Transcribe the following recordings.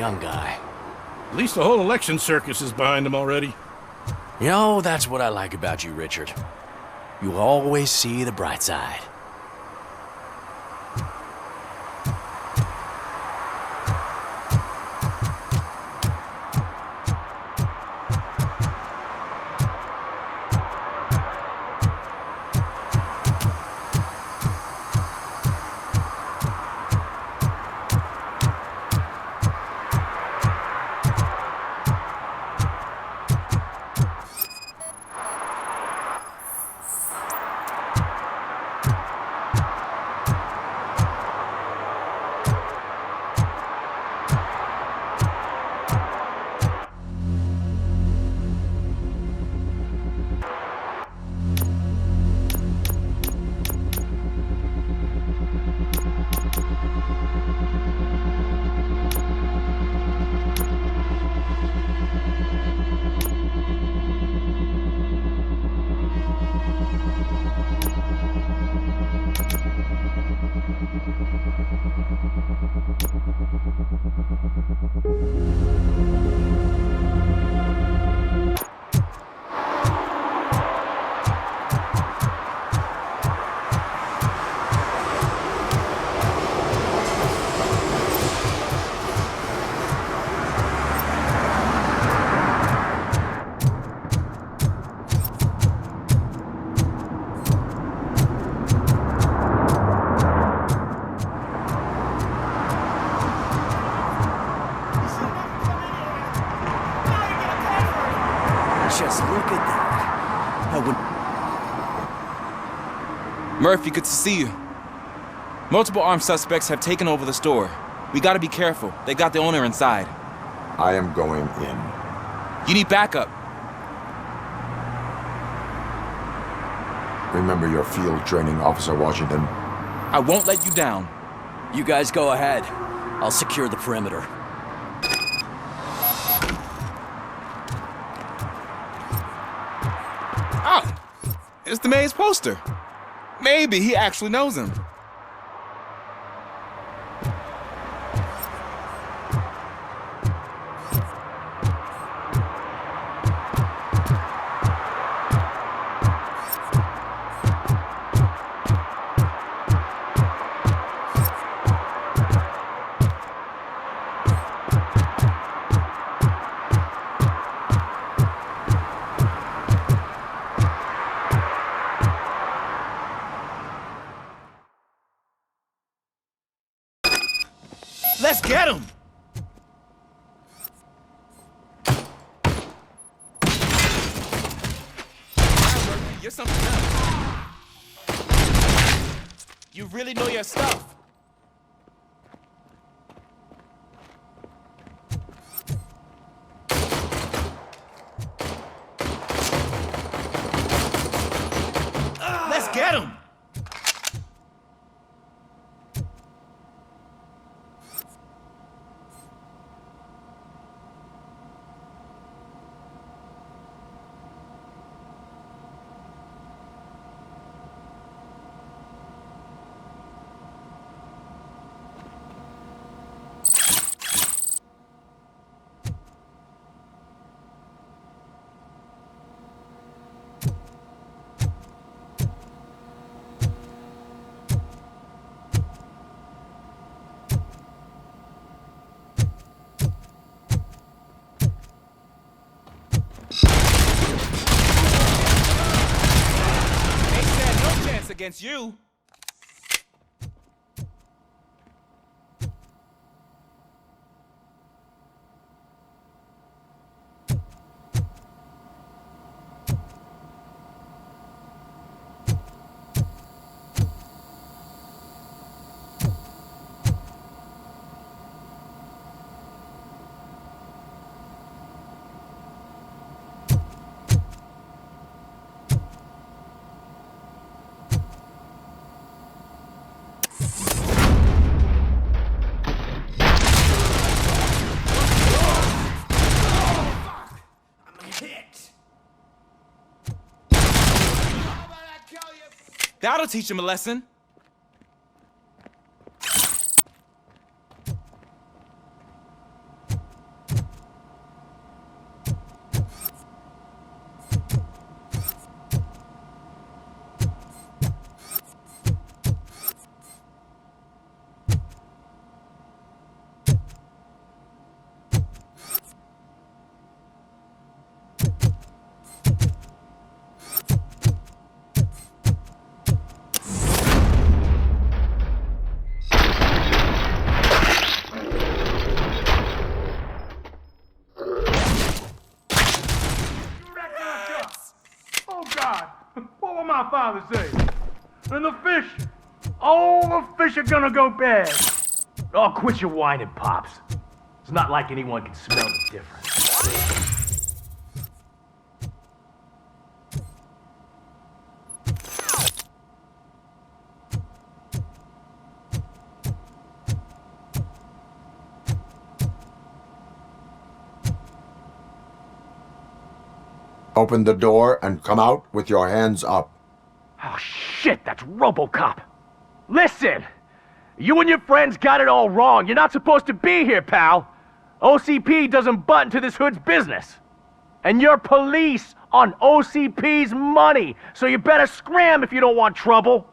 young guy. At least the whole election circus is behind him already. You know, that's what I like about you, Richard. You always see the bright side. Just look at that. I would... Murphy, good to see you. Multiple armed suspects have taken over the store. We gotta be careful. They got the owner inside. I am going in. You need backup. Remember your field training, Officer Washington. I won't let you down. You guys go ahead. I'll secure the perimeter. Oh, it's the mayor's poster. Maybe he actually knows him. Let's get him! You're something else. You really know your stuff. Let's get him! Against you. That'll teach him a lesson. Father's Day. And the fish, all the fish are gonna go bad. Oh, quit your whining, Pops. It's not like anyone can smell the difference. Open the door and come out with your hands up. Oh, shit, that's RoboCop. Listen, you and your friends got it all wrong. You're not supposed to be here, pal. OCP doesn't butt into this hood's business. And you're police on OCP's money, so you better scram if you don't want trouble.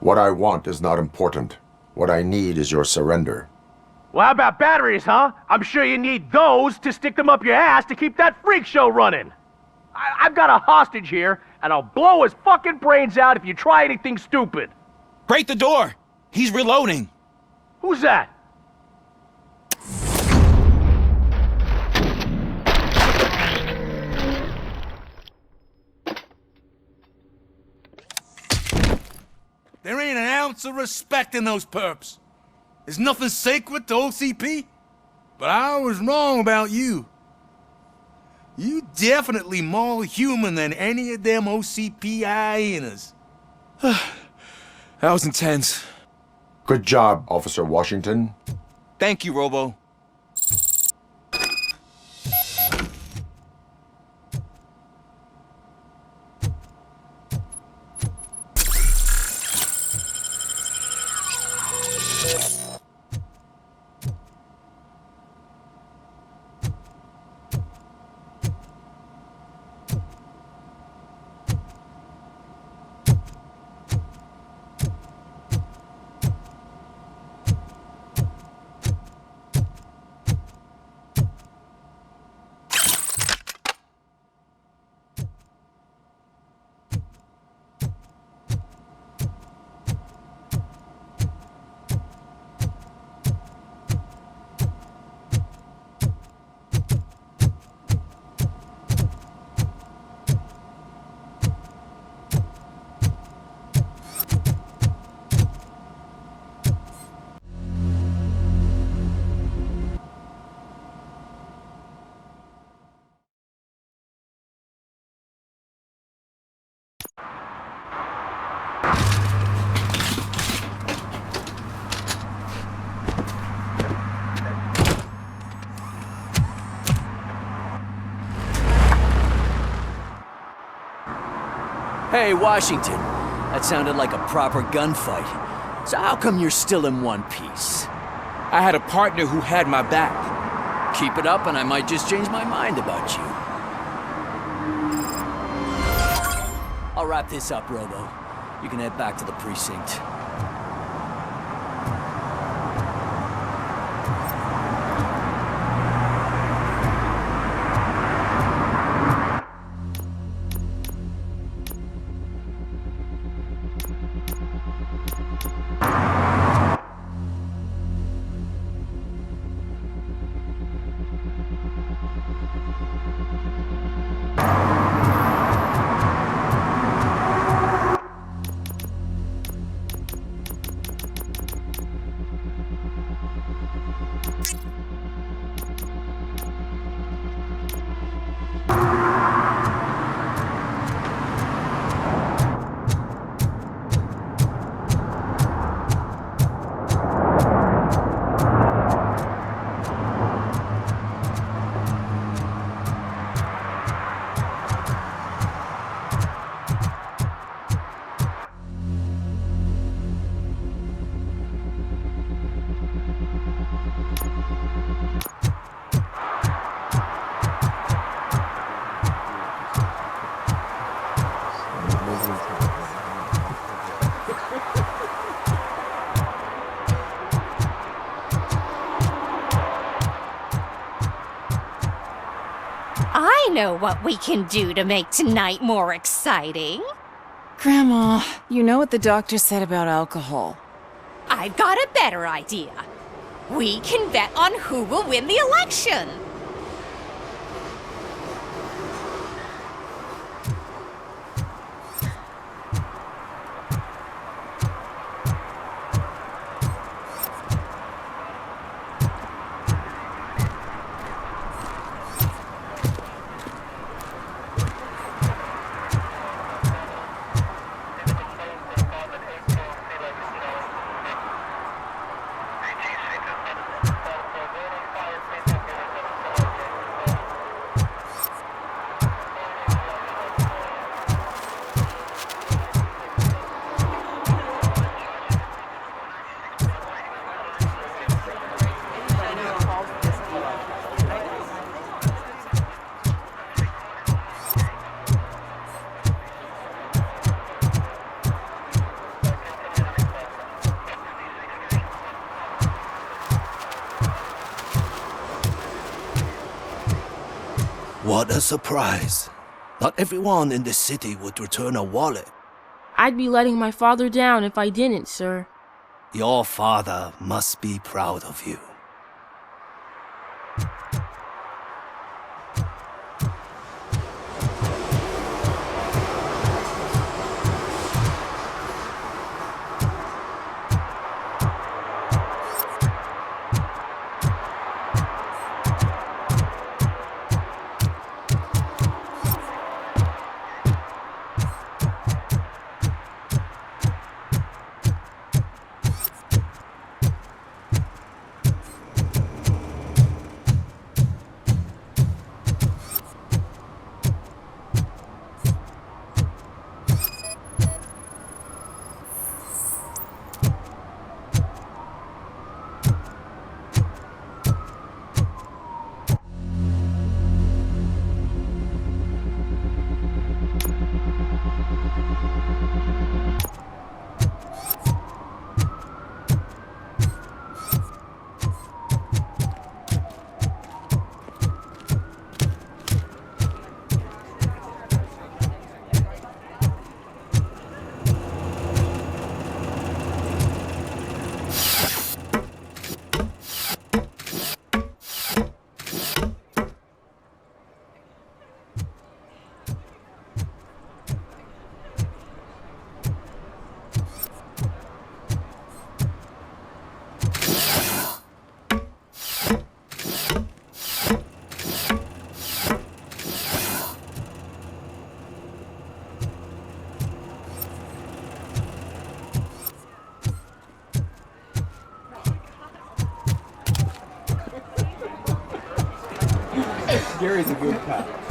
What I want is not important. What I need is your surrender. Well, how about batteries, huh? I'm sure you need those to stick them up your ass to keep that freak show running. I've got a hostage here, and I'll blow his fucking brains out if you try anything stupid. Break the door! He's reloading! Who's that? There ain't an ounce of respect in those perps. There's nothing sacred to OCP. But I was wrong about you. You definitely more human than any of them OCP hyenas. That was intense. Good job, Officer Washington. Thank you, Robo. Hey, Washington. That sounded like a proper gunfight. So how come you're still in one piece? I had a partner who had my back. Keep it up and I might just change my mind about you. I'll wrap this up, Robo. You can head back to the precinct. I know what we can do to make tonight more exciting. Grandma, you know what the doctor said about alcohol. I've got a better idea. We can bet on who will win the election. What a surprise. Not everyone in this city would return a wallet. I'd be letting my father down if I didn't, sir. Your father must be proud of you. Gary's a good cop.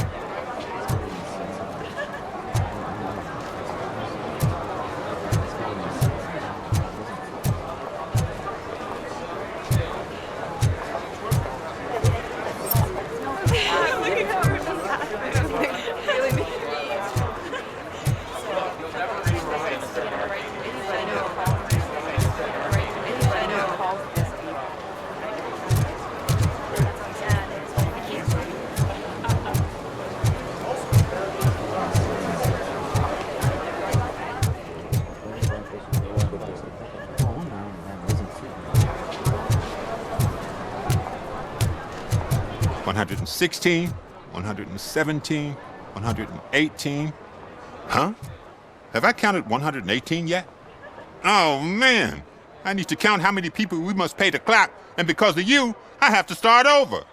$116, $117, $118. Huh? Have I counted 118 yet? Oh, man. I need to count how many people we must pay to clap, and because of you, I have to start over.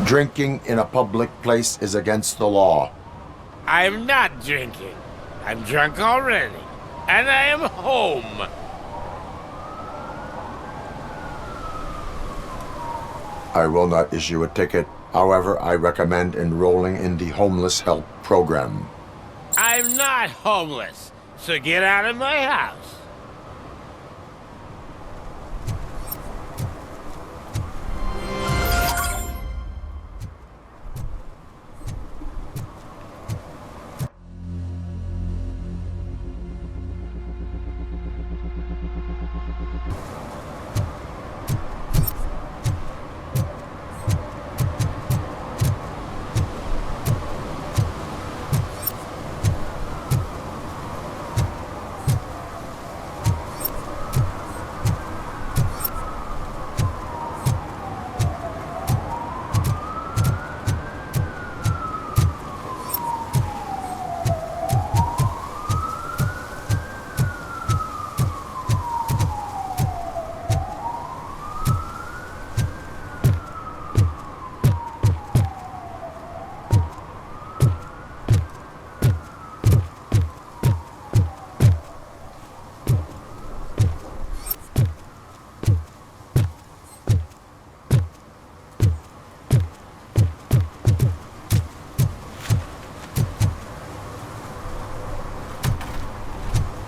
Drinking in a public place is against the law. I'm not drinking. I'm drunk already. And I am home. I will not issue a ticket. However, I recommend enrolling in the homeless help program. I'm not homeless, so get out of my house.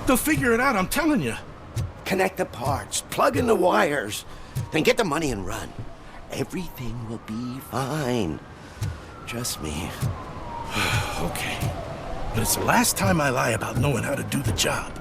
They'll figure it out, I'm telling you. Connect the parts, plug in the wires, then get the money and run. Everything will be fine. Trust me. Okay. But it's the last time I lie about knowing how to do the job.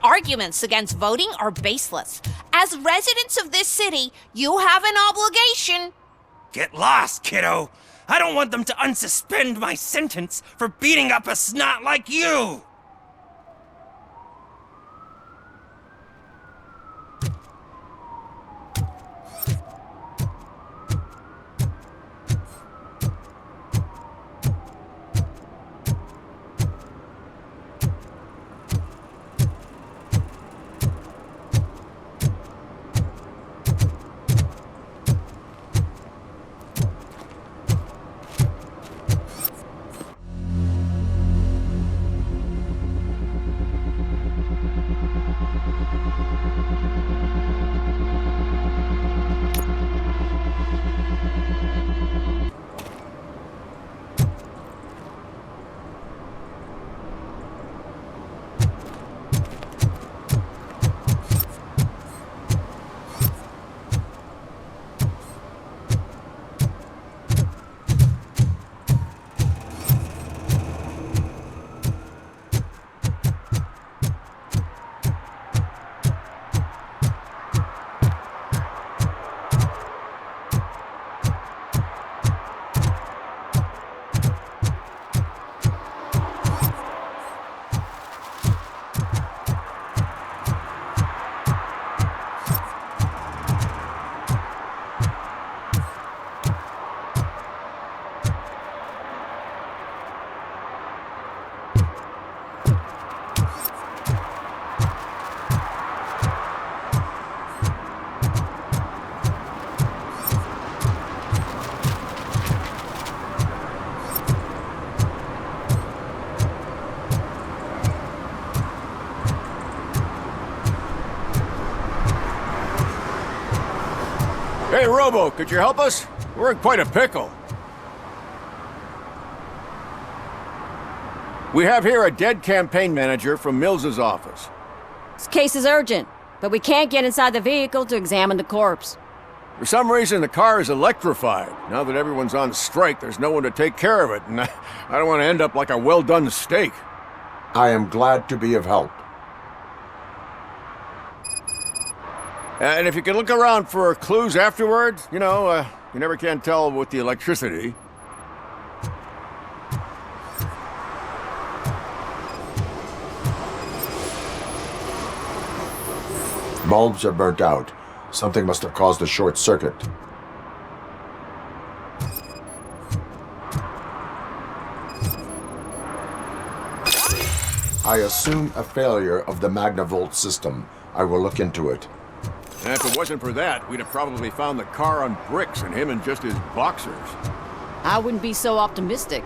arguments against voting are baseless. As residents of this city, you have an obligation. Get lost, kiddo. I don't want them to unsuspend my sentence for beating up a snot like you. Hey, Robo, could you help us? We're in quite a pickle. We have here a dead campaign manager from Mills's office. This case is urgent, but we can't get inside the vehicle to examine the corpse. For some reason, the car is electrified. Now that everyone's on strike, there's no one to take care of it, and I don't want to end up like a well-done steak. I am glad to be of help. And if you could look around for clues afterwards, you know, you never can tell with the electricity. Bulbs are burnt out. Something must have caused a short circuit. I assume a failure of the Magnavolt system. I will look into it. And if it wasn't for that, we'd have probably found the car on bricks and him in just his boxers. I wouldn't be so optimistic.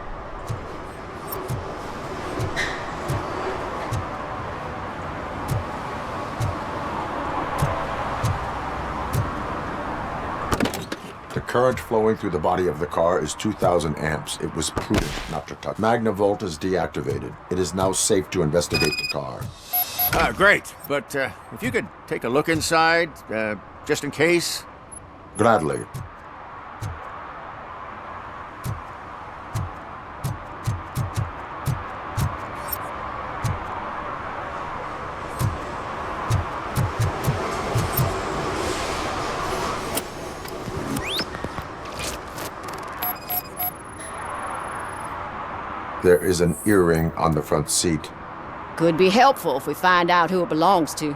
The current flowing through the body of the car is 2,000 amps. It was prudent not to touch. Magnavolt is deactivated. It is now safe to investigate the car. Great. But if you could take a look inside, just in case. Gladly. There is an earring on the front seat. Could be helpful if we find out who it belongs to.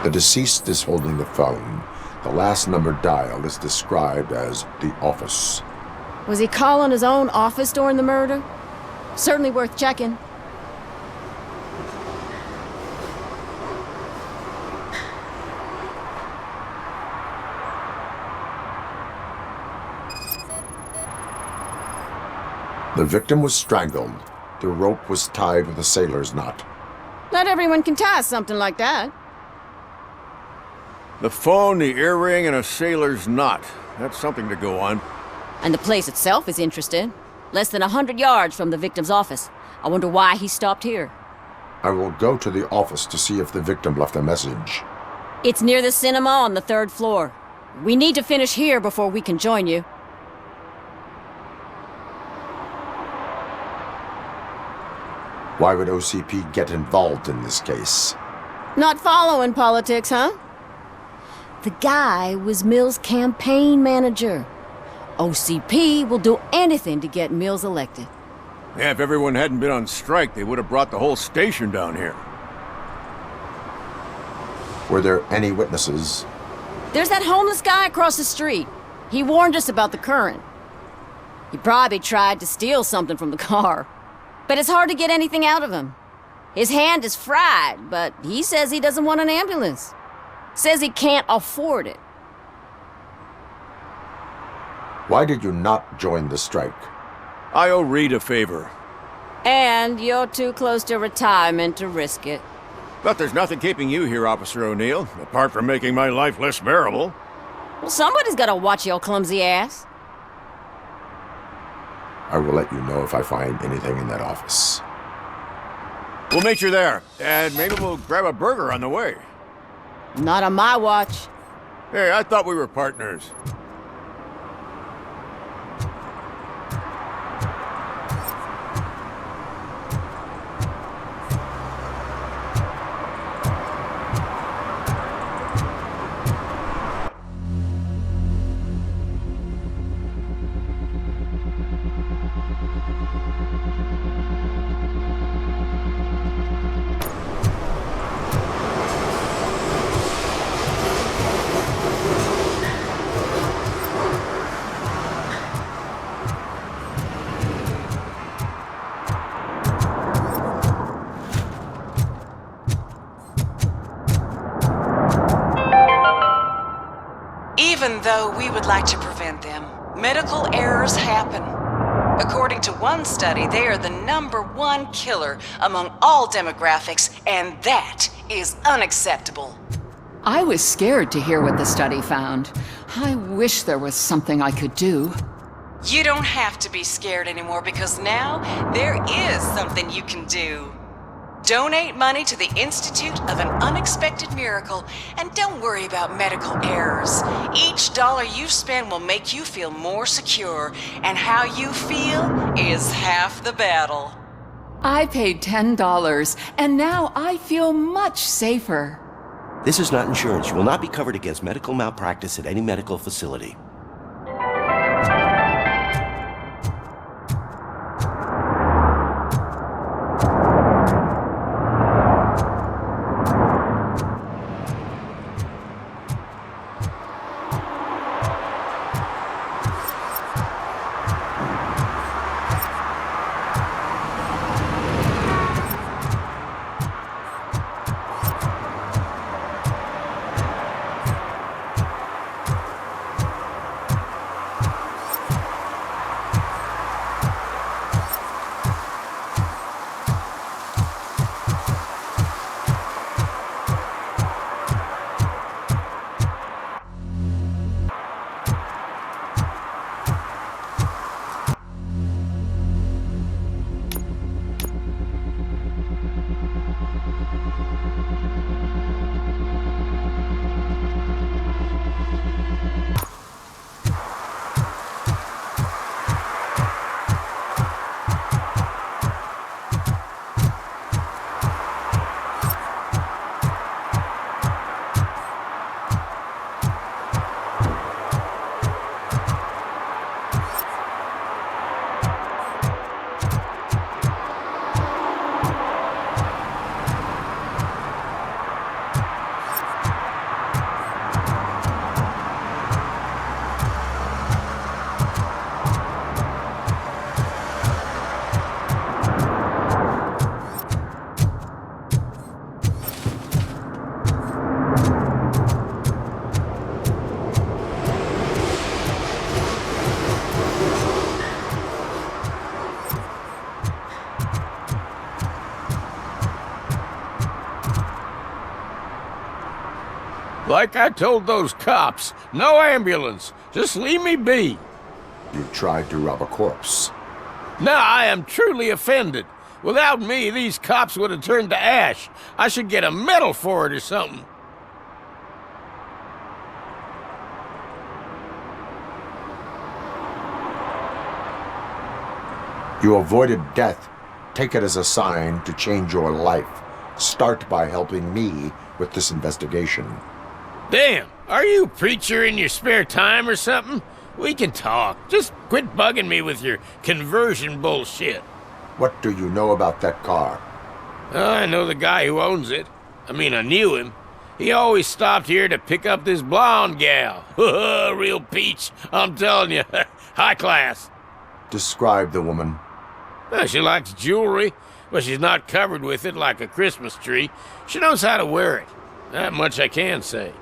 The deceased is holding the phone. The last number dialed is described as the office. Was he calling his own office during the murder? Certainly worth checking. The victim was strangled. The rope was tied with a sailor's knot. Not everyone can tie something like that. The phone, the earring, and a sailor's knot. That's something to go on. And the place itself is interesting. Less than 100 yards from the victim's office. I wonder why he stopped here. I will go to the office to see if the victim left a message. It's near the cinema on the 3rd floor. We need to finish here before we can join you. Why would OCP get involved in this case? Not following politics, huh? The guy was Mills' campaign manager. OCP will do anything to get Mills elected. Yeah, if everyone hadn't been on strike, they would have brought the whole station down here. Were there any witnesses? There's that homeless guy across the street. He warned us about the current. He probably tried to steal something from the car. But it's hard to get anything out of him. His hand is fried, but he says he doesn't want an ambulance. Says he can't afford it. Why did you not join the strike? I owe Reed a favor. And you're too close to retirement to risk it. But there's nothing keeping you here, Officer O'Neill, apart from making my life less bearable. Well, somebody's gotta watch your clumsy ass. I will let you know if I find anything in that office. We'll meet you there, and maybe we'll grab a burger on the way. Not on my watch. Hey, I thought we were partners. Even though we would like to prevent them, medical errors happen. According to one study, they are the #1 killer among all demographics, and that is unacceptable. I was scared to hear what the study found. I wish there was something I could do. You don't have to be scared anymore because now there is something you can do. Donate money to the Institute of an Unexpected Miracle, and don't worry about medical errors. Each dollar you spend will make you feel more secure, and how you feel is half the battle. I paid $10, and now I feel much safer. This is not insurance. You will not be covered against medical malpractice at any medical facility. Like I told those cops, no ambulance. Just leave me be. You tried to rob a corpse. Now I am truly offended. Without me, these cops would have turned to ash. I should get a medal for it or something. You avoided death. Take it as a sign to change your life. Start by helping me with this investigation. Damn, are you a preacher in your spare time or something? We can talk. Just quit bugging me with your conversion bullshit. What do you know about that car? I know the guy who owns it. I mean, I knew him. He always stopped here to pick up this blonde gal. Real peach, I'm telling you. High class. Describe the woman. She likes jewelry, but she's not covered with it like a Christmas tree. She knows how to wear it. That much I can say.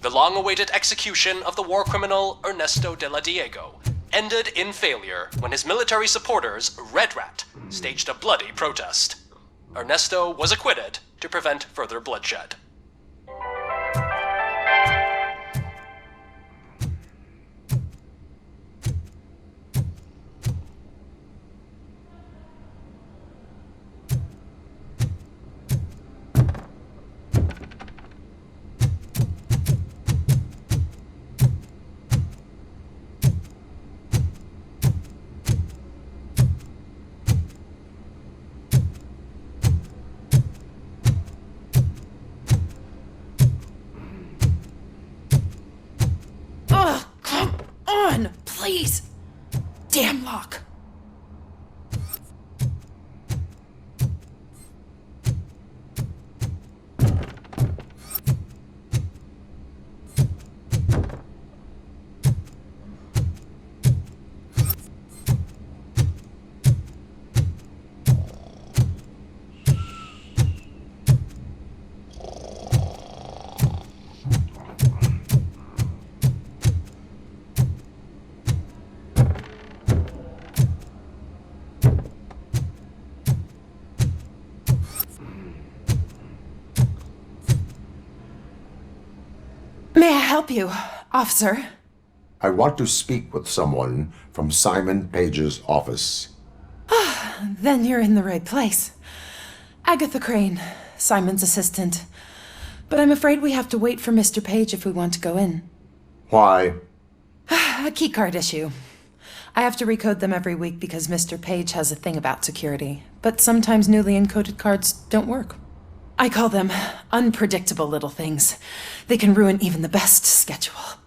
The long-awaited execution of the war criminal Ernesto de la Diego ended in failure when his military supporters, Red Rat, staged a bloody protest. Ernesto was acquitted to prevent further bloodshed. Please! Damn lock! May I help you, officer? I want to speak with someone from Simon Page's office. Then you're in the right place. Agatha Crane, Simon's assistant. But I'm afraid we have to wait for Mr. Page if we want to go in. Why? A keycard issue. I have to recode them every week because Mr. Page has a thing about security. But sometimes newly encoded cards don't work. I call them unpredictable little things. They can ruin even the best schedule.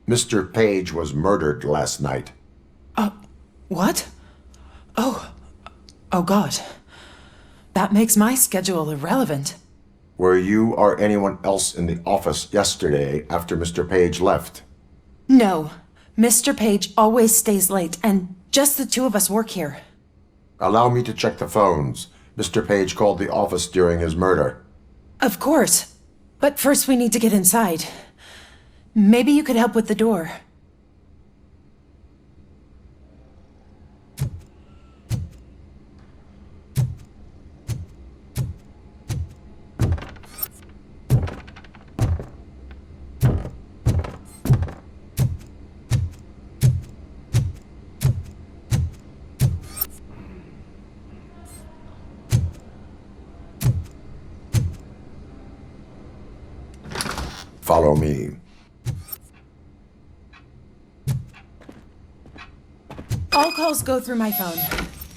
Mr. Page was murdered last night. What? Oh God. That makes my schedule irrelevant. Were you or anyone else in the office yesterday after Mr. Page left? No. Mr. Page always stays late, and just the two of us work here. Allow me to check the phones. Mr. Page called the office during his murder. Of course. But first we need to get inside. Maybe you could help with the door. Follow me. All calls go through my phone.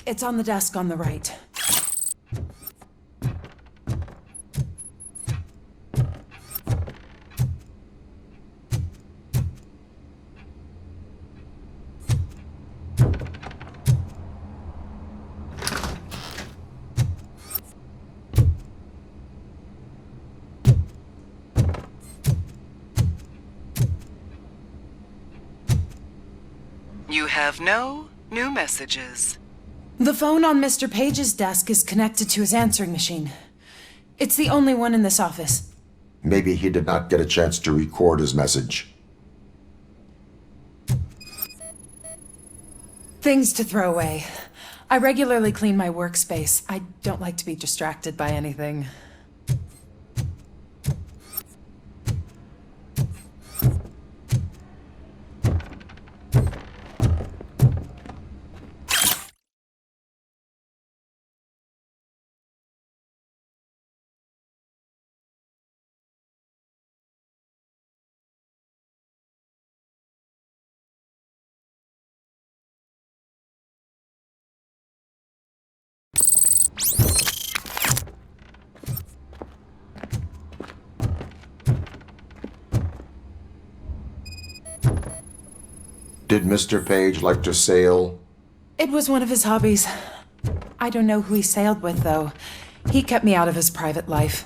It's on the desk on the right. You have no new messages. The phone on Mr. Page's desk is connected to his answering machine. It's the only one in this office. Maybe he did not get a chance to record his message. Things to throw away. I regularly clean my workspace. I don't like to be distracted by anything. Did Mr. Page like to sail? It was one of his hobbies. I don't know who he sailed with, though. He kept me out of his private life.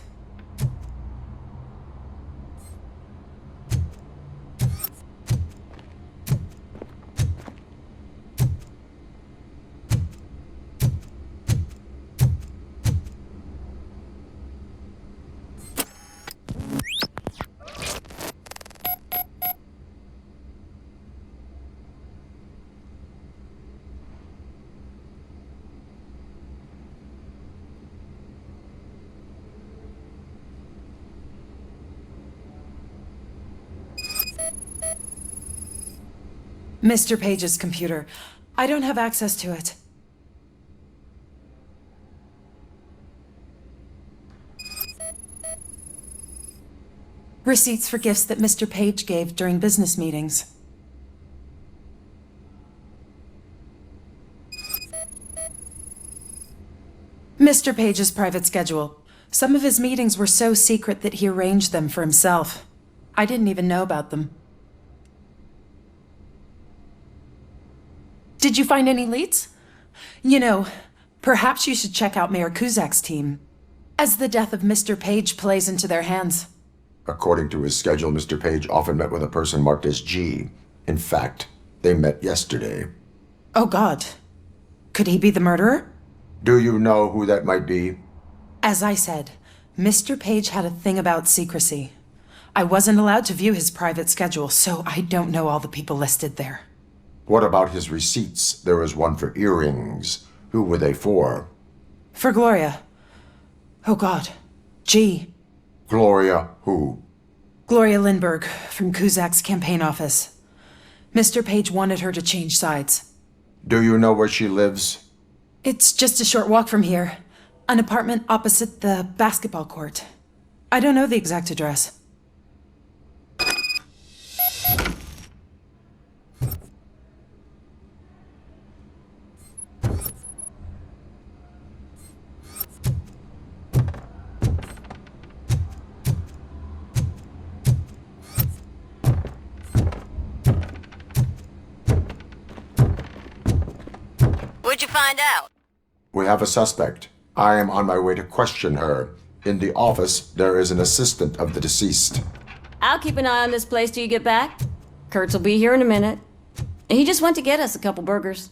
Mr. Page's computer. I don't have access to it. Receipts for gifts that Mr. Page gave during business meetings. Mr. Page's private schedule. Some of his meetings were so secret that he arranged them for himself. I didn't even know about them. Did you find any leads? You know, perhaps you should check out Mayor Kuzak's team, as the death of Mr. Page plays into their hands. According to his schedule, Mr. Page often met with a person marked as G. In fact, they met yesterday. Oh God. Could he be the murderer? Do you know who that might be? As I said, Mr. Page had a thing about secrecy. I wasn't allowed to view his private schedule, so I don't know all the people listed there. What about his receipts? There was one for earrings. Who were they for? For Gloria. Oh God. G. Gloria who? Gloria Lindbergh, from Kuzak's campaign office. Mr. Page wanted her to change sides. Do you know where she lives? It's just a short walk from here. An apartment opposite the basketball court. I don't know the exact address. What'd you find out? We have a suspect. I am on my way to question her. In the office, there is an assistant of the deceased. I'll keep an eye on this place till you get back. Kurtz will be here in a minute. He just went to get us a couple burgers.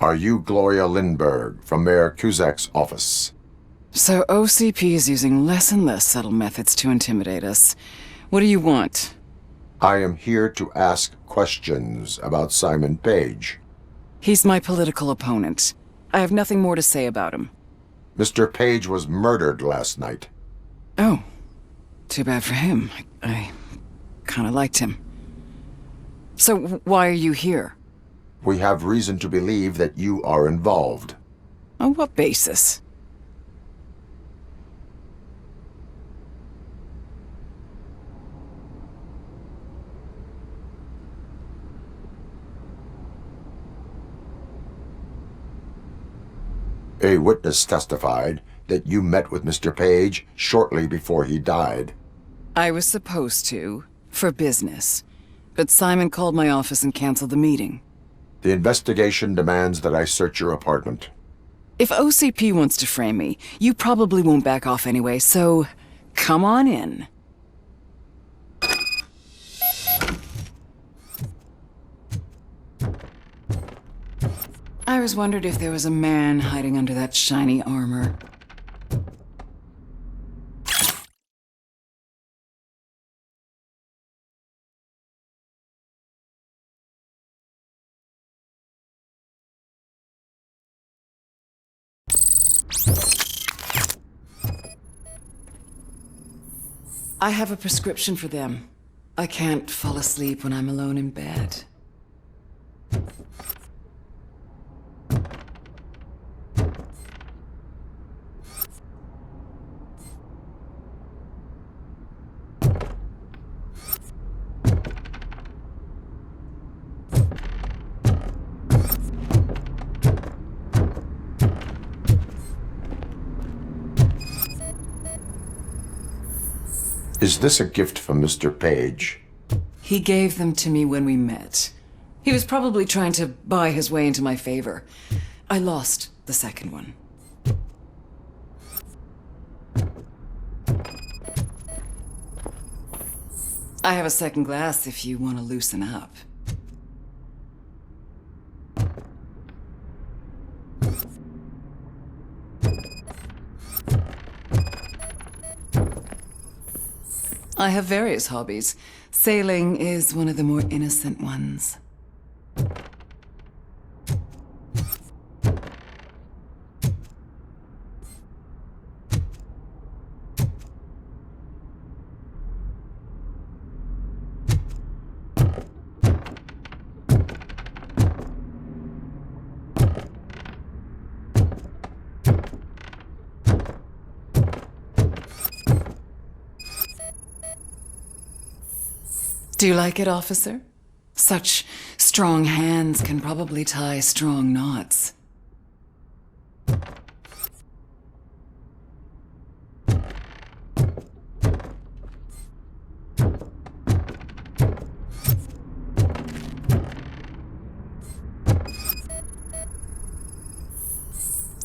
Are you Gloria Lindbergh from Mayor Cusack's office? So OCP is using less and less subtle methods to intimidate us. What do you want? I am here to ask questions about Simon Page. He's my political opponent. I have nothing more to say about him. Mr. Page was murdered last night. Oh, too bad for him. I kind of liked him. So why are you here? We have reason to believe that you are involved. On what basis? A witness testified that you met with Mr. Page shortly before he died. I was supposed to, for business. But Simon called my office and canceled the meeting. The investigation demands that I search your apartment. If OCP wants to frame me, you probably won't back off anyway, so come on in. I was wondering if there was a man hiding under that shiny armor. I have a prescription for them. I can't fall asleep when I'm alone in bed. Is this a gift from Mr. Page? He gave them to me when we met. He was probably trying to buy his way into my favor. I lost the second one. I have a second glass if you want to loosen up. I have various hobbies. Sailing is one of the more innocent ones. Do you like it, officer? Such strong hands can probably tie strong knots.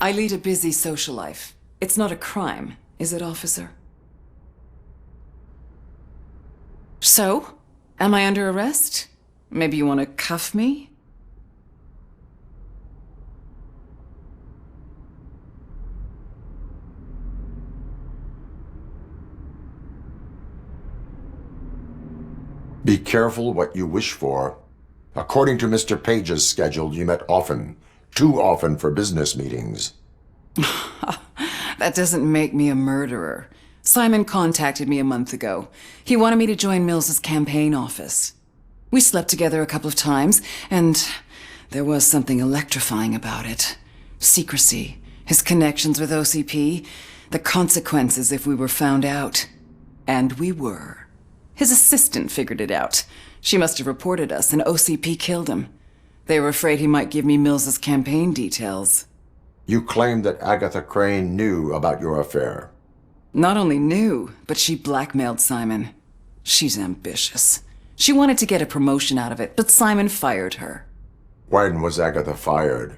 I lead a busy social life. It's not a crime, is it, officer? So? Am I under arrest? Maybe you want to cuff me? Be careful what you wish for. According to Mr. Page's schedule, you met often. Too often for business meetings. That doesn't make me a murderer. Simon contacted me a month ago. He wanted me to join Mills's campaign office. We slept together a couple of times, and there was something electrifying about it. Secrecy, his connections with OCP, the consequences if we were found out. And we were. His assistant figured it out. She must have reported us, and OCP killed him. They were afraid he might give me Mills's campaign details. You claimed that Agatha Crane knew about your affair. Not only knew, but she blackmailed Simon. She's ambitious. She wanted to get a promotion out of it, but Simon fired her. When was Agatha fired?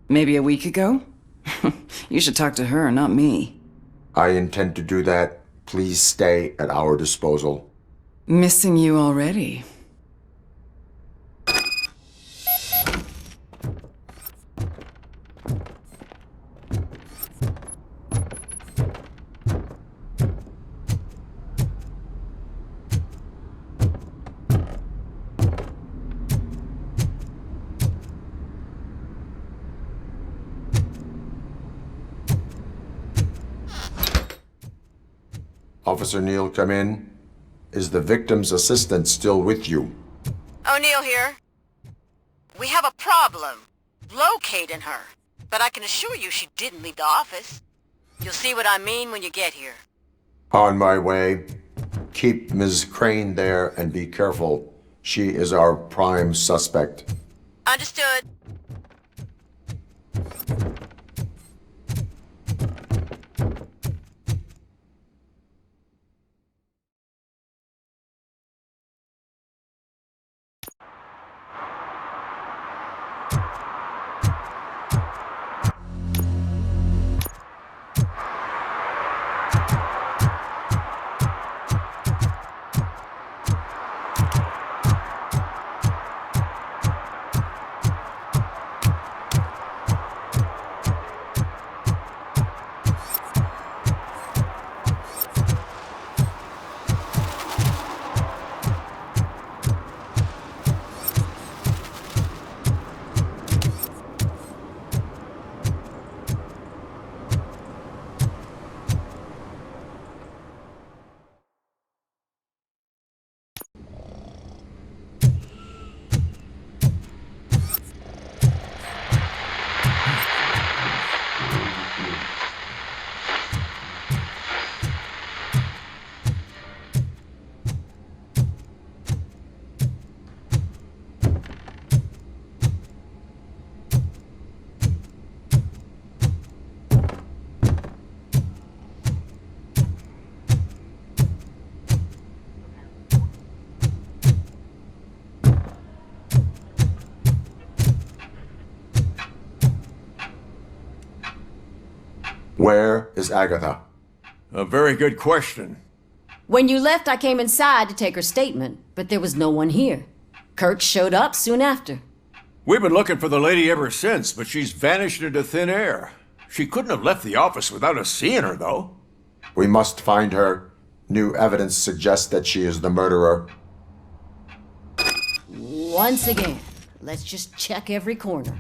Maybe a week ago? You should talk to her, not me. I intend to do that. Please stay at our disposal. Missing you already. Officer Neal, come in. Is the victim's assistant still with you? O'Neill here. We have a problem locating her, but I can assure you she didn't leave the office. You'll see what I mean when you get here. On my way. Keep Ms. Crane there and be careful. She is our prime suspect. Understood. Where is Agatha? A very good question. When you left, I came inside to take her statement, but there was no one here. Kirk showed up soon after. We've been looking for the lady ever since, but she's vanished into thin air. She couldn't have left the office without us seeing her, though. We must find her. New evidence suggests that she is the murderer. Once again, let's just check every corner.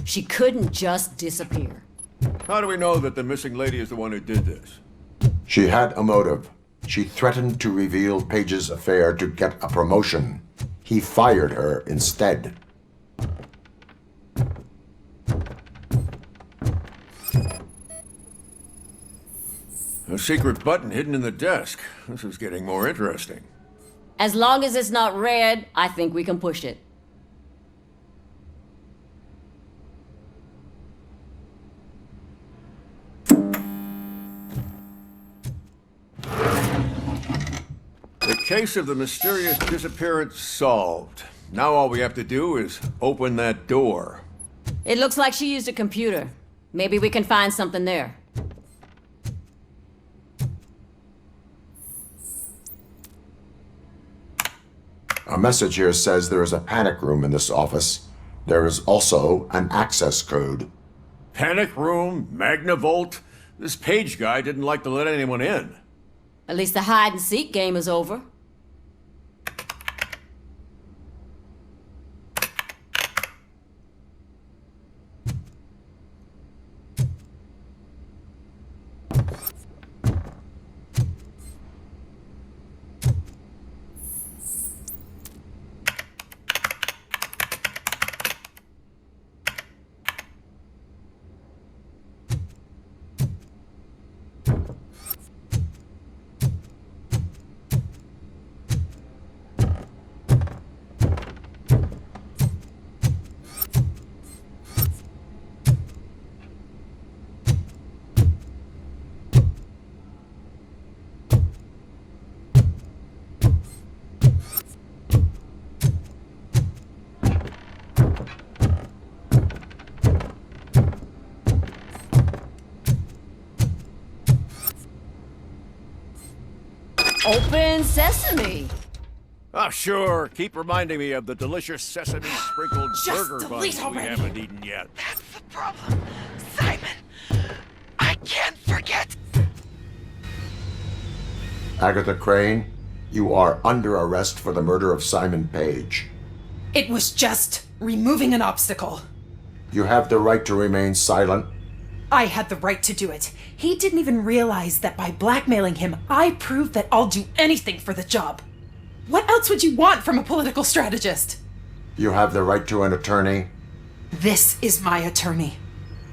She couldn't just disappear. How do we know that the missing lady is the one who did this? She had a motive. She threatened to reveal Page's affair to get a promotion. He fired her instead. A secret button hidden in the desk. This is getting more interesting. As long as it's not red, I think we can push it. The case of the mysterious disappearance solved. Now all we have to do is open that door. It looks like she used a computer. Maybe we can find something there. A message here says there is a panic room in this office. There is also an access code. Panic room, Magnavolt. This Page guy didn't like to let anyone in. At least the hide-and-seek game is over. Open sesame. Oh, sure. Keep reminding me of the delicious sesame sprinkled Just burger delete buns we already. haven't eaten yet. That's the problem, Simon. I can't forget. Agatha Crane, you are under arrest for the murder of Simon Page. It was just removing an obstacle. You have the right to remain silent. I had the right to do it. He didn't even realize that by blackmailing him, I proved that I'll do anything for the job. What else would you want from a political strategist? You have the right to an attorney. This is my attorney.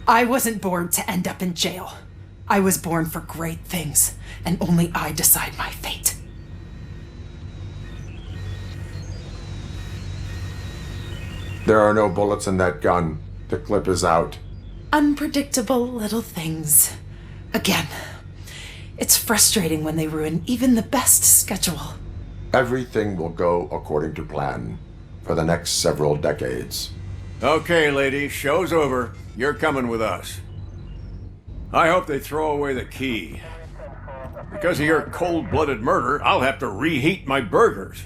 I wasn't born to end up in jail. I was born for great things, and only I decide my fate. There are no bullets in that gun. The clip is out. Unpredictable little things. Again, it's frustrating when they ruin even the best schedule. Everything will go according to plan for the next several decades. Okay, lady, show's over. You're coming with us. I hope they throw away the key. Because of your cold-blooded murder, I'll have to reheat my burgers.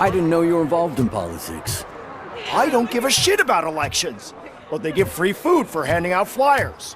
I didn't know you were involved in politics. I don't give a shit about elections, but they give free food for handing out flyers.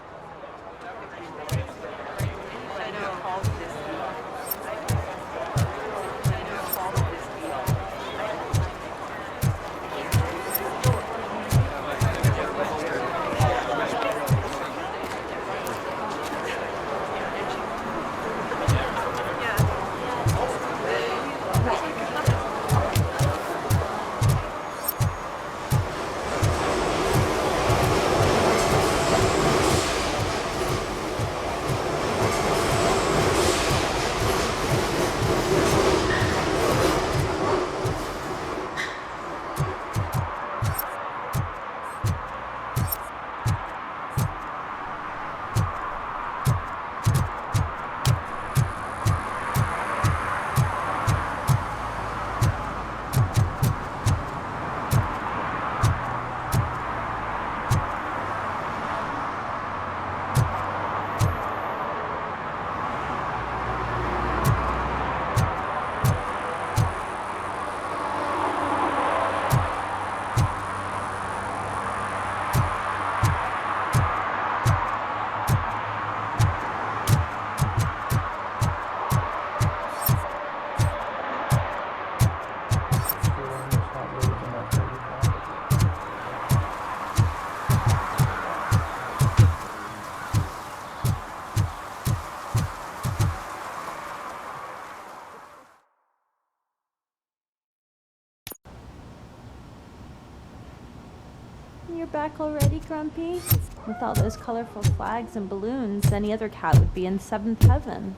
You're back already, Grumpy? With all those colorful flags and balloons, any other cat would be in seventh heaven.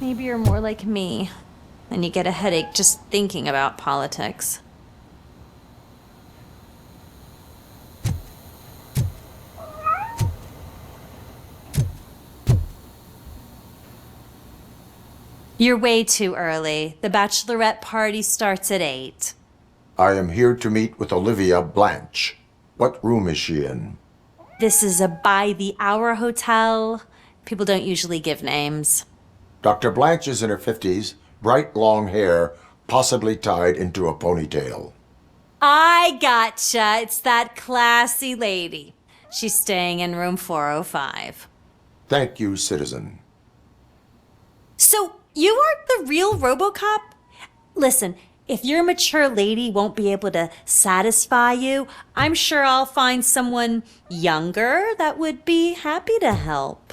Maybe you're more like me, and you get a headache just thinking about politics. You're way too early. The bachelorette party starts at 8. I am here to meet with Olivia Blanche. What room is she in? This is a by-the-hour hotel. People don't usually give names. Dr. Blanche is in her 50s, bright long hair, possibly tied into a ponytail. I gotcha. It's that classy lady. She's staying in room 405. Thank you, citizen. So, you aren't the real RoboCop? Listen, if your mature lady won't be able to satisfy you, I'm sure I'll find someone younger that would be happy to help.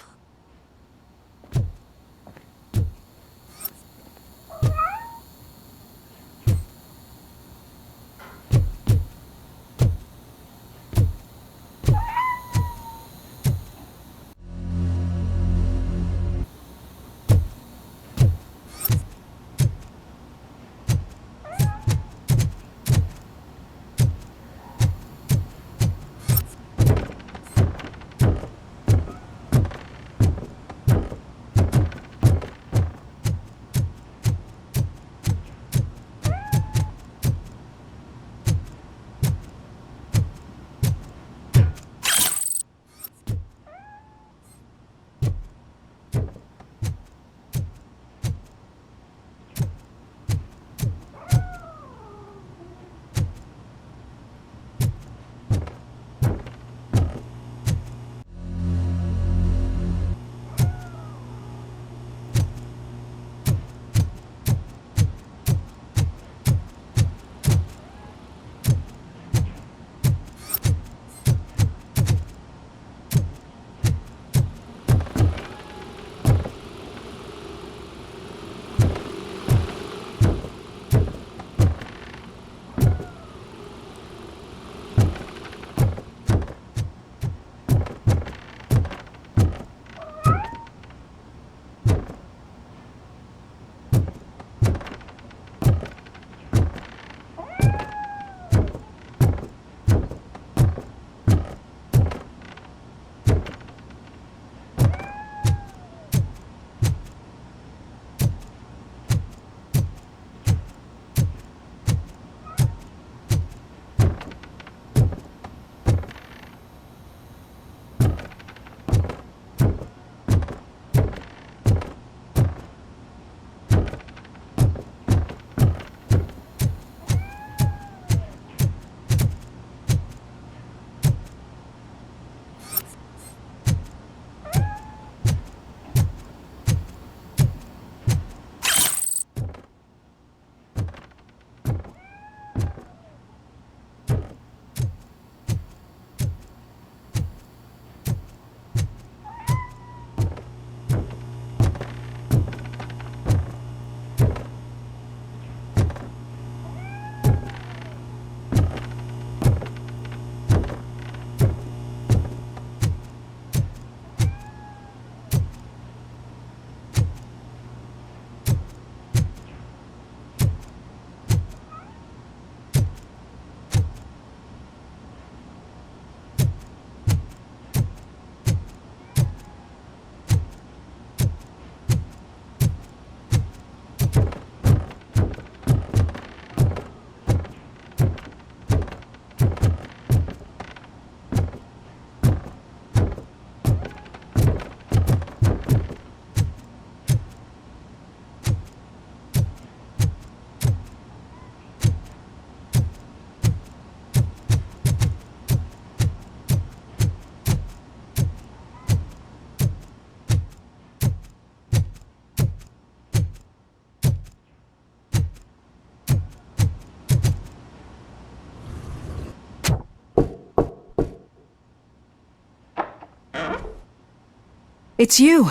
It's you.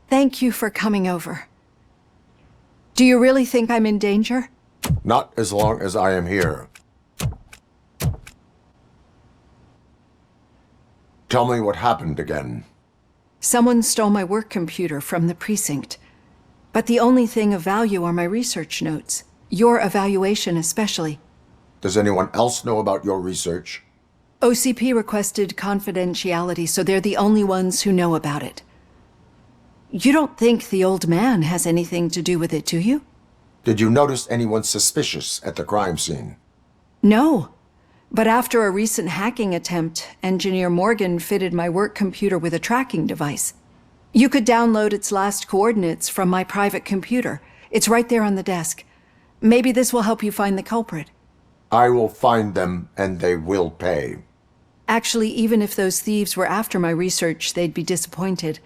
Thank you for coming over. Do you really think I'm in danger? Not as long as I am here. Tell me what happened again. Someone stole my work computer from the precinct. But the only thing of value are my research notes. Your evaluation especially. Does anyone else know about your research? OCP requested confidentiality, so they're the only ones who know about it. You don't think the old man has anything to do with it, do you? Did you notice anyone suspicious at the crime scene? No. But after a recent hacking attempt, Engineer Morgan fitted my work computer with a tracking device. You could download its last coordinates from my private computer. It's right there on the desk. Maybe this will help you find the culprit. I will find them, and they will pay. Actually, even if those thieves were after my research, they'd be disappointed.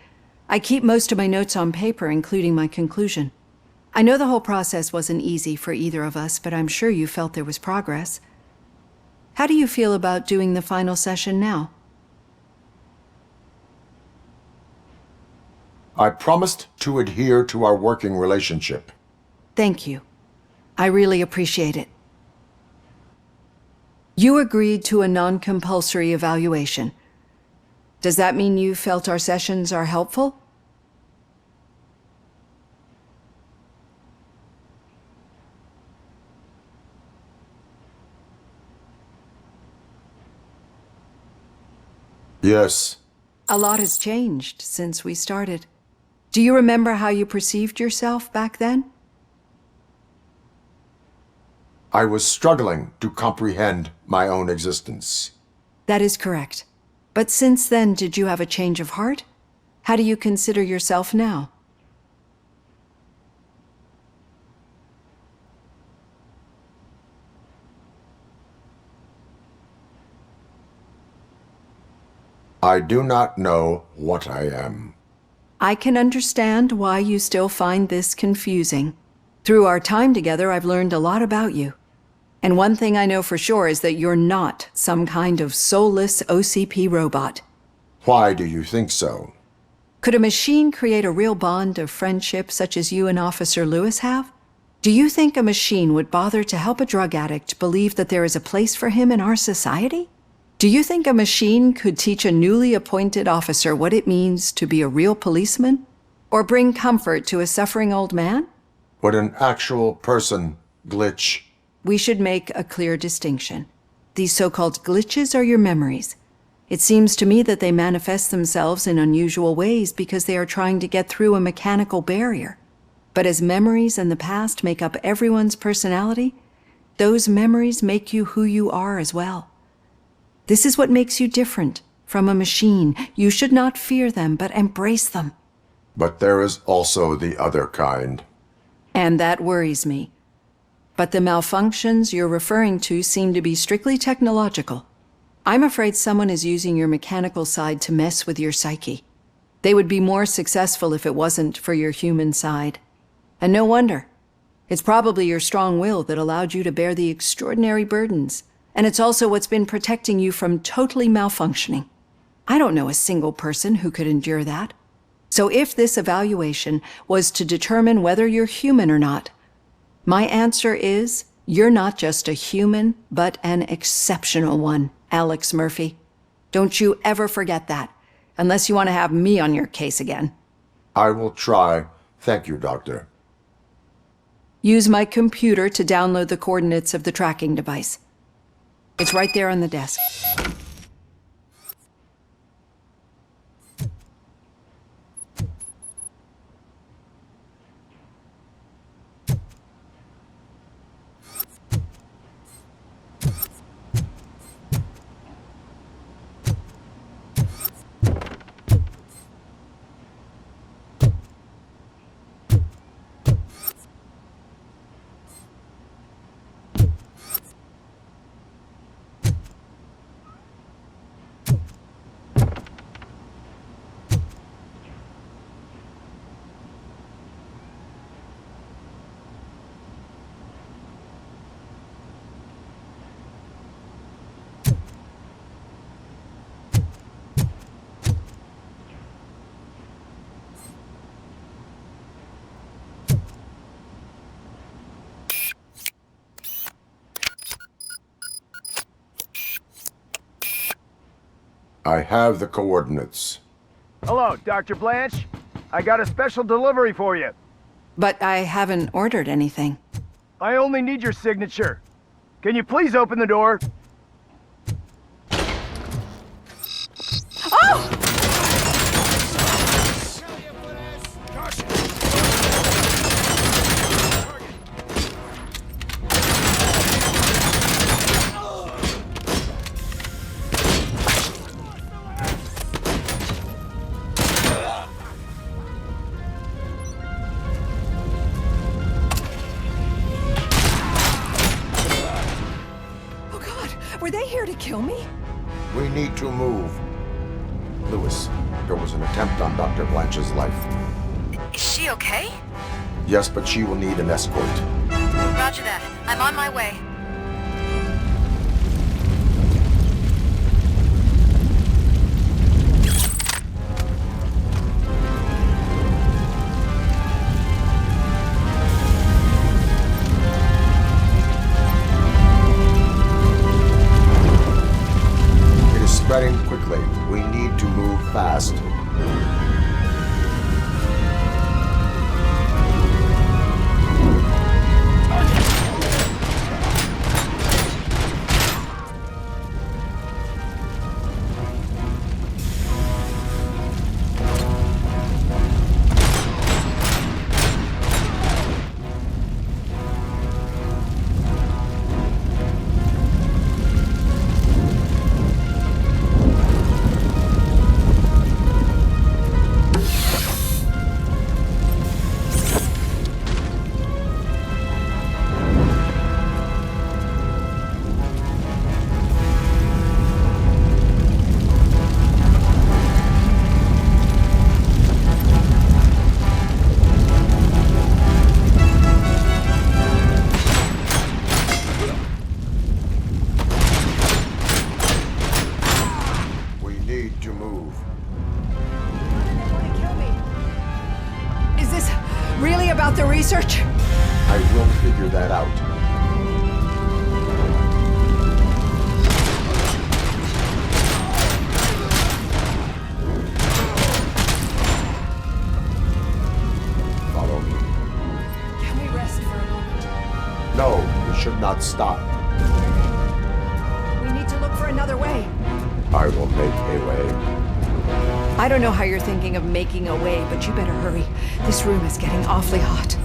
I keep most of my notes on paper, including my conclusion. I know the whole process wasn't easy for either of us, but I'm sure you felt there was progress. How do you feel about doing the final session now? I promised to adhere to our working relationship. Thank you. I really appreciate it. You agreed to a non-compulsory evaluation. Does that mean you felt our sessions are helpful? Yes. A lot has changed since we started. Do you remember how you perceived yourself back then? I was struggling to comprehend my own existence. That is correct. But since then, did you have a change of heart? How do you consider yourself now? I do not know what I am. I can understand why you still find this confusing. Through our time together, I've learned a lot about you. And one thing I know for sure is that you're not some kind of soulless OCP robot. Why do you think so? Could a machine create a real bond of friendship such as you and Officer Lewis have? Do you think a machine would bother to help a drug addict believe that there is a place for him in our society? Do you think a machine could teach a newly appointed officer what it means to be a real policeman? Or bring comfort to a suffering old man? Would an actual person glitch? We should make a clear distinction. These so-called glitches are your memories. It seems to me that they manifest themselves in unusual ways because they are trying to get through a mechanical barrier. But as memories in the past make up everyone's personality, those memories make you who you are as well. This is what makes you different from a machine. You should not fear them, but embrace them. But there is also the other kind. And that worries me. But the malfunctions you're referring to seem to be strictly technological. I'm afraid someone is using your mechanical side to mess with your psyche. They would be more successful if it wasn't for your human side. And no wonder. It's probably your strong will that allowed you to bear the extraordinary burdens. And it's also what's been protecting you from totally malfunctioning. I don't know a single person who could endure that. So if this evaluation was to determine whether you're human or not, my answer is, you're not just a human, but an exceptional one, Alex Murphy. Don't you ever forget that, unless you want to have me on your case again. I will try. Thank you, Doctor. Use my computer to download the coordinates of the tracking device. It's right there on the desk. I have the coordinates. Hello, Dr. Blanche. I got a special delivery for you. But I haven't ordered anything. I only need your signature. Can you please open the door? Oh! they here to kill me? We need to move. Lewis, there was an attempt on Dr. Blanche's life. Is she okay? Yes, but she will need an escort. Roger that. I'm on my way. It is spreading quickly. We need to move fast. We need to move. Is this really about the research? I will figure that out. Follow me. Can we rest for a moment? No, we should not stop. We need to look for another way. I will make a way. I don't know how you're thinking of making a way, but you better hurry. This room is getting awfully hot.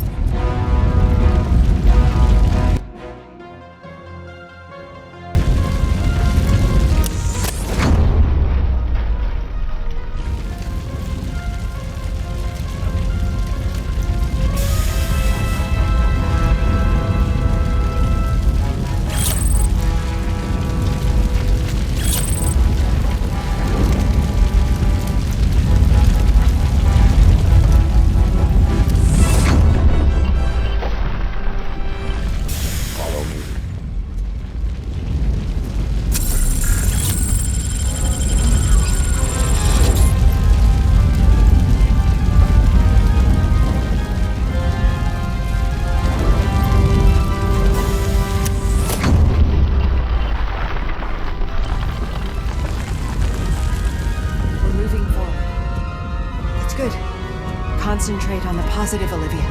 Concentrate on the positive, Olivia.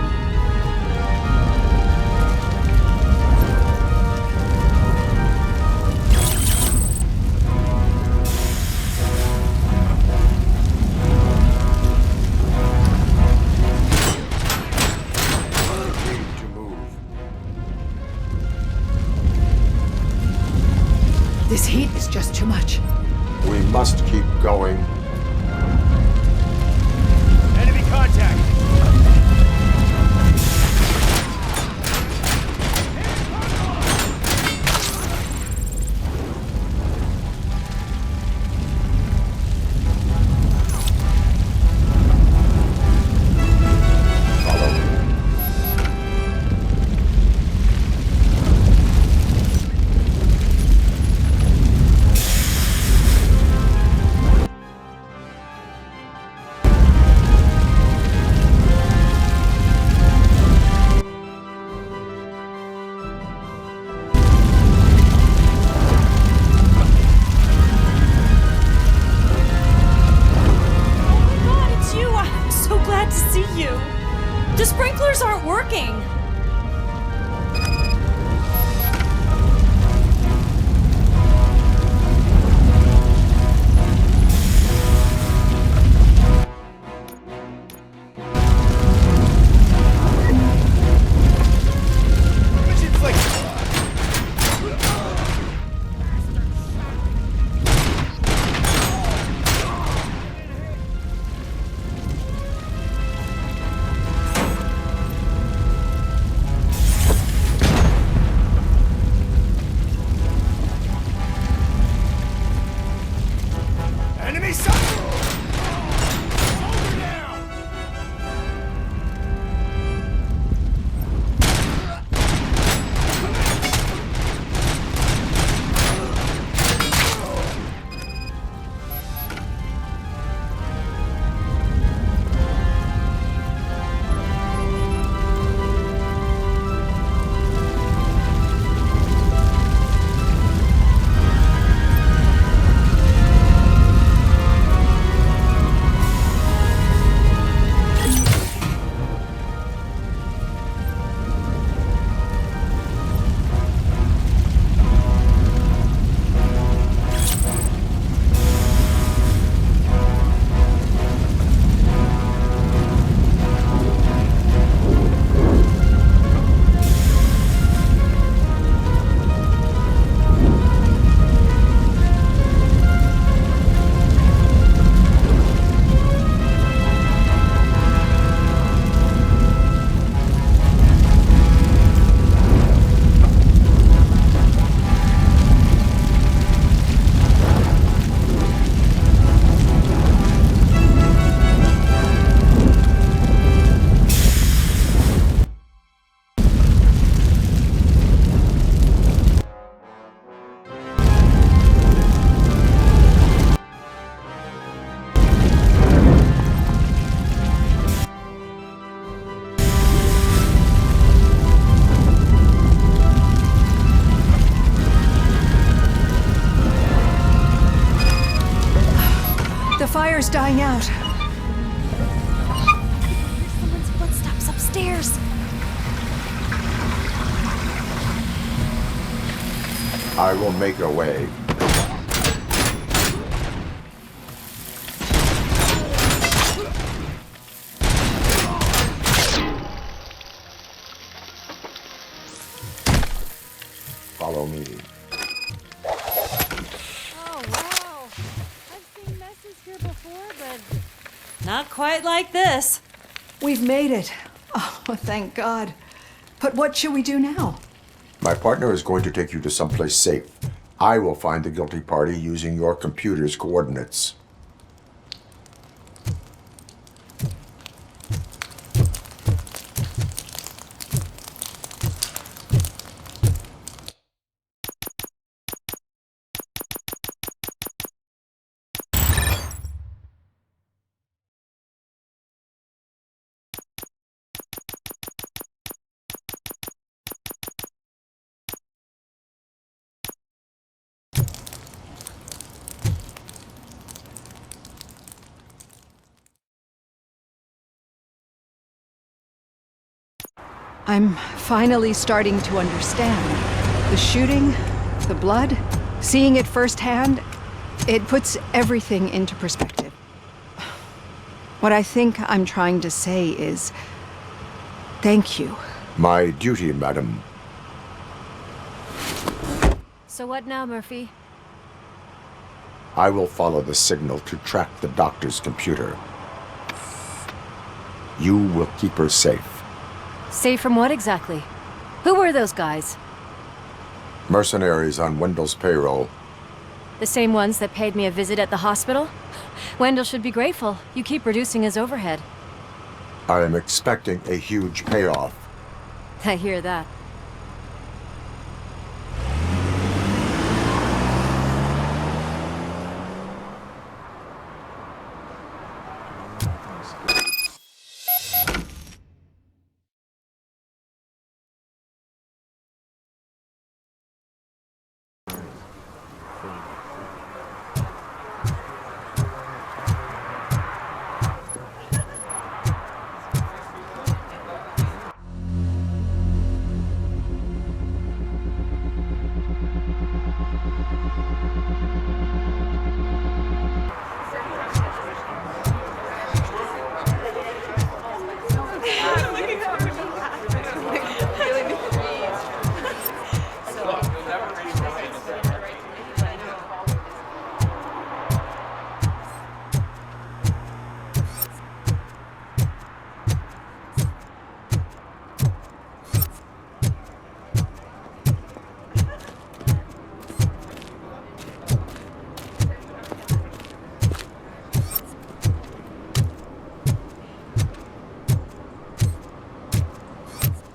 This heat is just too much. We must keep going. Enemy contact! fire's dying out. Someone's footsteps upstairs. I will make a way. Follow me. Oh, wow. I've seen messes here before, but Not quite like this. We've made it. Oh, thank God. But what should we do now? My partner is going to take you to someplace safe. I will find the guilty party using your computer's coordinates. I'm finally starting to understand. The shooting, the blood, seeing it firsthand, it puts everything into perspective. What I think I'm trying to say is, thank you. My duty, madam. So what now, Murphy? I will follow the signal to track the doctor's computer. You will keep her safe. Safe from what exactly? Who were those guys? Mercenaries on Wendell's payroll. The same ones that paid me a visit at the hospital? Wendell should be grateful. You keep reducing his overhead. I am expecting a huge payoff. I hear that.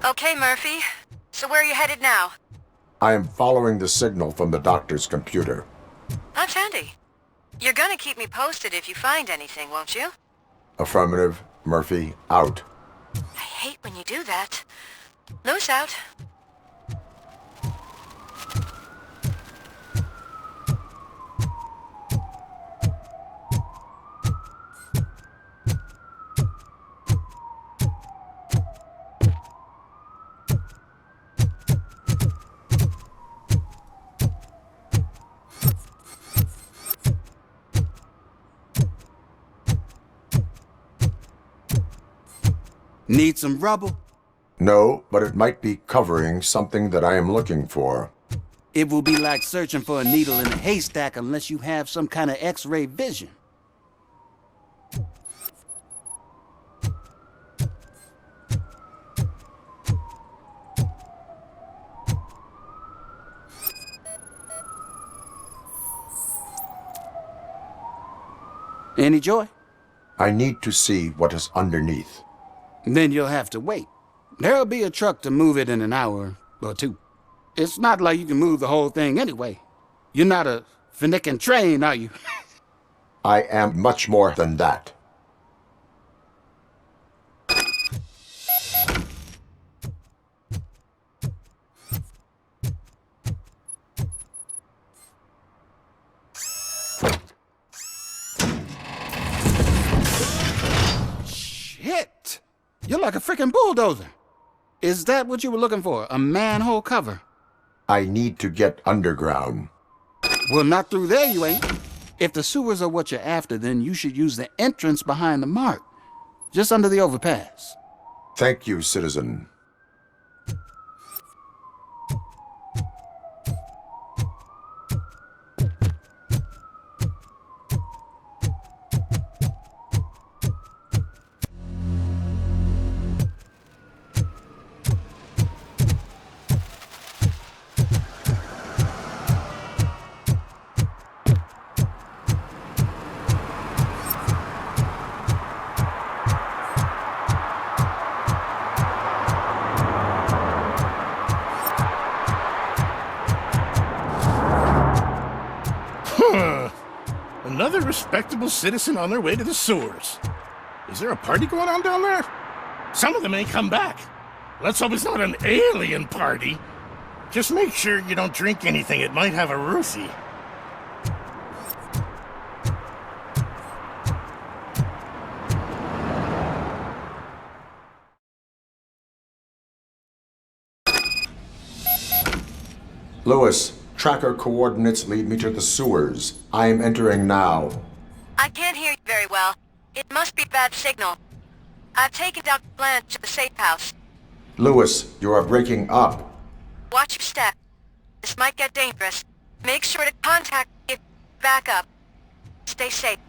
Okay, Murphy. So where are you headed now? I am following the signal from the doctor's computer. That's handy. You're gonna keep me posted if you find anything, won't you? Affirmative. Murphy, out. I hate when you do that. Loose out. Need some rubber? No, but it might be covering something that I am looking for. It will be like searching for a needle in a haystack unless you have some kind of X-ray vision. Any joy? I need to see what is underneath. Then you'll have to wait. There'll be a truck to move it in an hour or two. It's not like you can move the whole thing anyway. You're not a finicking train, are you? I am much more than that. like a freaking bulldozer. Is that what you were looking for? A manhole cover? I need to get underground. Well, not through there, you ain't. If the sewers are what you're after, then you should use the entrance behind the mark, just under the overpass. Thank you, citizen. Another respectable citizen on their way to the sewers. Is there a party going on down there? Some of them ain't come back. Let's hope it's not an alien party. Just make sure you don't drink anything. It might have a roofie. Lewis, tracker coordinates lead me to the sewers. I am entering now. I can't hear you very well. It must be bad signal. I've taken Dr. Blanche to the safe house. Lewis, you are breaking up. Watch your step. This might get dangerous. Make sure to contact me if back up. Stay safe.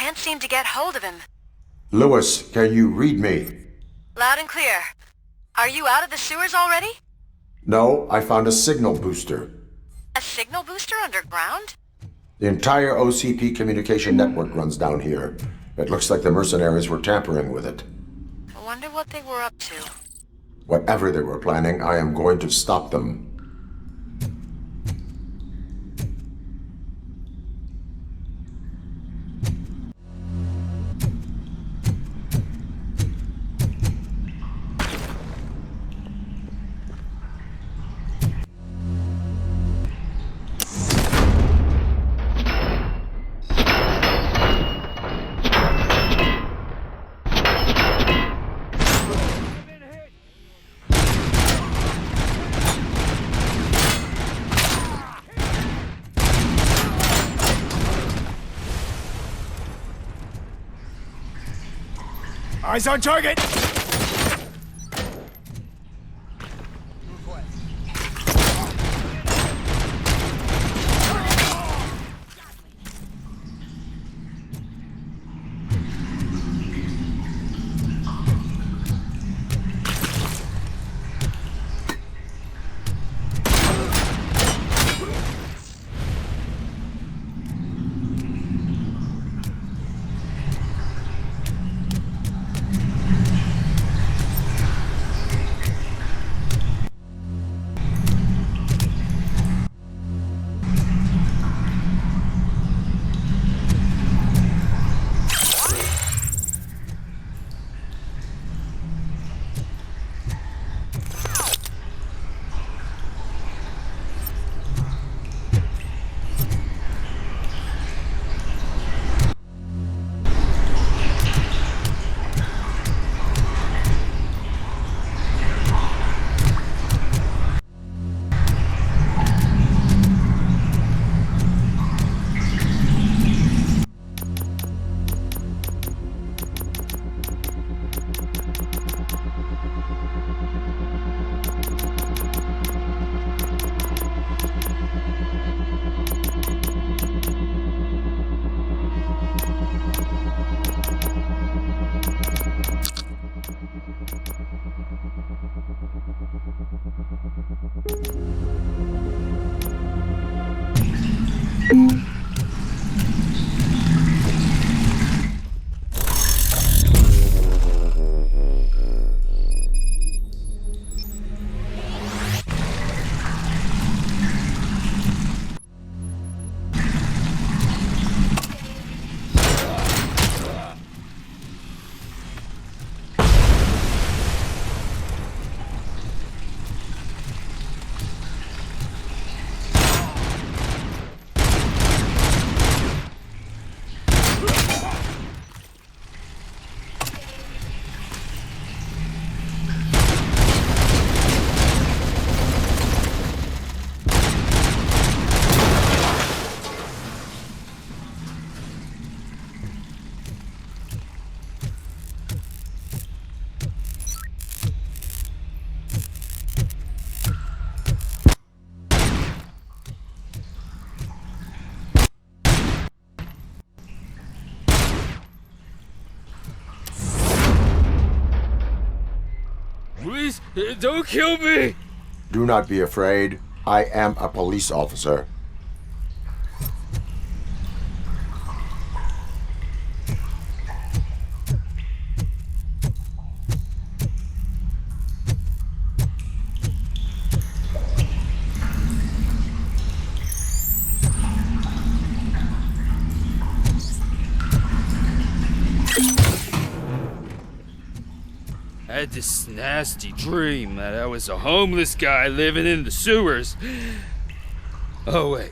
Can't seem to get hold of him. Lewis, can you read me? Loud and clear. Are you out of the sewers already? No, I found a signal booster. A signal booster underground? The entire OCP communication network runs down here. It looks like the mercenaries were tampering with it. I wonder what they were up to. Whatever they were planning, I am going to stop them. Eyes on target! Please, don't kill me! Do not be afraid. I am a police officer. I had this nasty dream that I was a homeless guy living in the sewers. Oh, wait.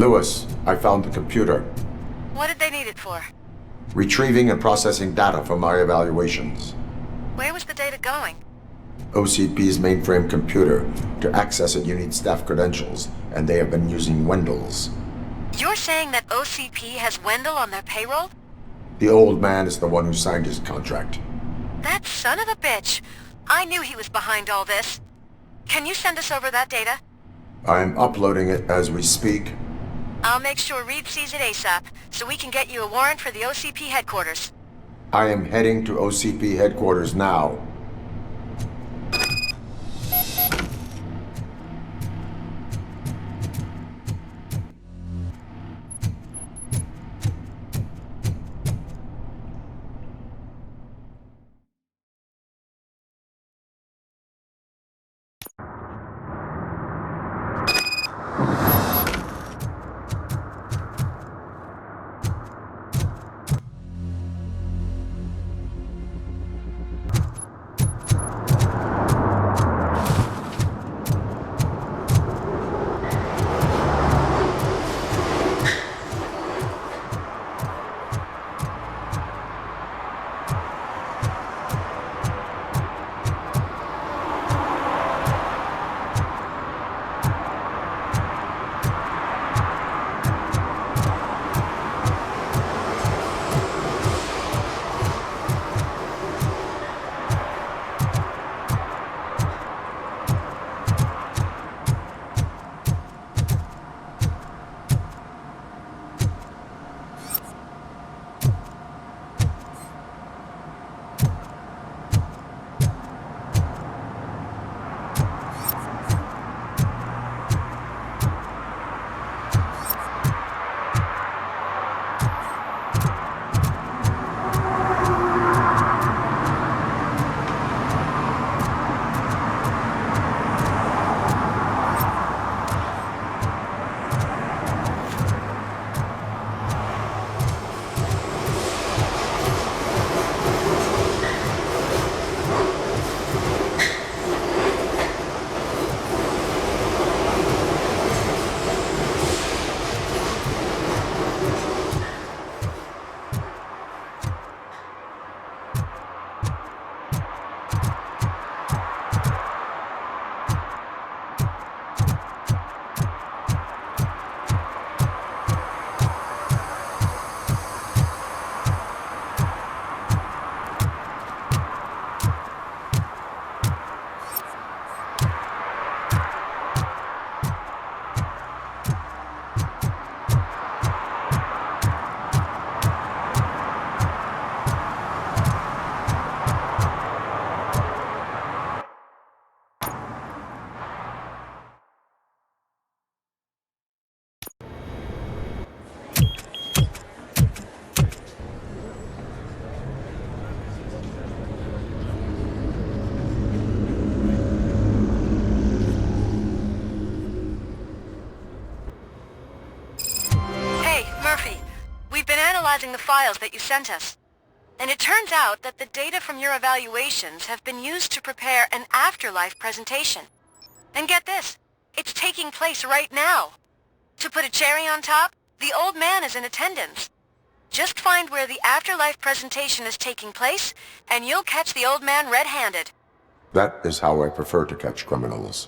Lewis, I found the computer. What did they need it for? Retrieving and processing data from our evaluations. Where was the data going? OCP's mainframe computer. To access it, you need staff credentials, and they have been using Wendell's. You're saying that OCP has Wendell on their payroll? The old man is the one who signed his contract. That son of a bitch! I knew he was behind all this. Can you send us over that data? I'm uploading it as we speak. I'll make sure Reed sees it ASAP, so we can get you a warrant for the OCP headquarters. I am heading to OCP headquarters now. analyzing the files that you sent us. And it turns out that the data from your evaluations have been used to prepare an afterlife presentation. And get this, it's taking place right now. To put a cherry on top, the old man is in attendance. Just find where the afterlife presentation is taking place, and you'll catch the old man red-handed. That is how I prefer to catch criminals.